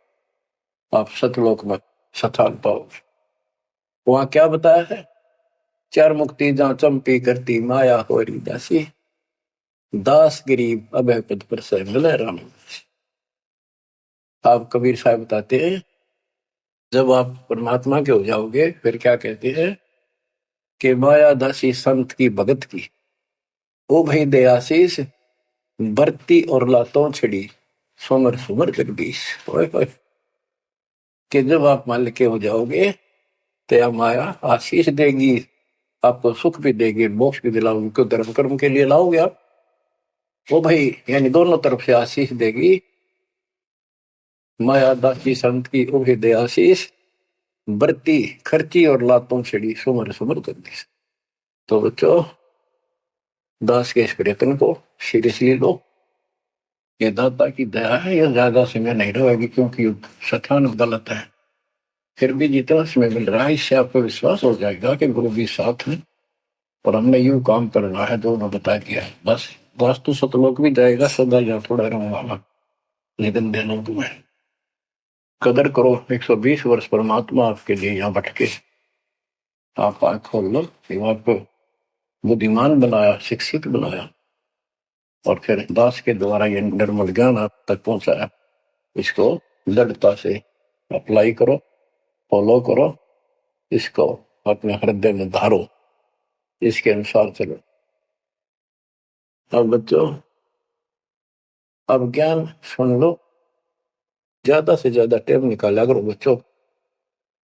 आप सतलोक में स्थान पाओगे। वहां क्या बताया है? चार मुक्ति जहां चंपी करती माया हो रही दासी, दास गरीब अभय पद पर से मिले राम। आप कबीर साहब बताते हैं, जब आप परमात्मा के हो जाओगे फिर क्या कहते हैं कि माया दासी संत की भगत की, ओ भाई दे आशीष, बरती और लातों छिड़ी, सोमर सुमर जगदीश। कि जब आप मान के हो जाओगे तो माया आशीष देगी, आपको सुख भी देगी, मोक्ष भी दिलाओगी, क्यों धर्म कर्म के लिए लाओगे आप। वो भाई यानी दोनों तरफ से आशीष देगी। माया दासी संत की उभे दे आशीष, बरती खर्ची और लातों छिड़ी, सुमर सुमर जगदीश। तो बच्चों, दास के इस प्रयत्न को सीरियसली लो। ये दाता की दया है, यह ज्यादा समय नहीं रहेगी, क्योंकि स्थान गलत है। फिर भी जितना समय मिल रहा है, इससे आपको विश्वास हो जाएगा कि गुरु भी साथ है और हमने यूं काम करना है जो उन्होंने बता दिया है। बस वास्तु सतलोक भी जाएगा, सदा या थोड़ा रहूंगा, लेकिन देनों तुम्हें कदर करो। 120 वर्ष परमात्मा आपके लिए यहाँ बैठ के आप आंख खोल लो, आपको बुद्धिमान बनाया, शिक्षित बनाया, और फिर दास के द्वारा ये निर्मल ज्ञान आप तक पहुंचाया। इसको दृढ़ता से अप्लाई करो, फॉलो करो, इसको अपने हृदय में धारो, इसके अनुसार चलो। अब बच्चों, अब ज्ञान सुन लो, ज्यादा से ज्यादा टाइम निकाला करो बच्चों,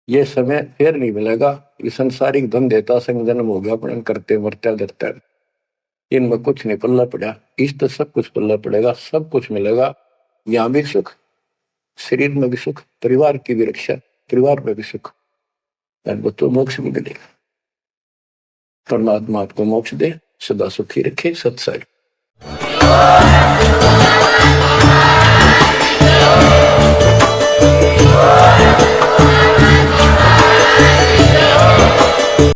ये समय फिर नहीं मिलेगा। ये संसारिक धन देता संग जन्म हो गया, अपने करते मरते डरते, इनमें कुछ नहीं पल्ला पड़ा। इस तो सब कुछ पल्ला पड़ेगा, सब कुछ मिलेगा, यहाँ भी सुख, शरीर में भी सुख, परिवार की भी रक्षा, परिवार में भी सुख, और बच्चों मोक्ष भी मिलेगा। परमात्मा आपको मोक्ष दे, सदा सुखी रखे। सत्संग। Oh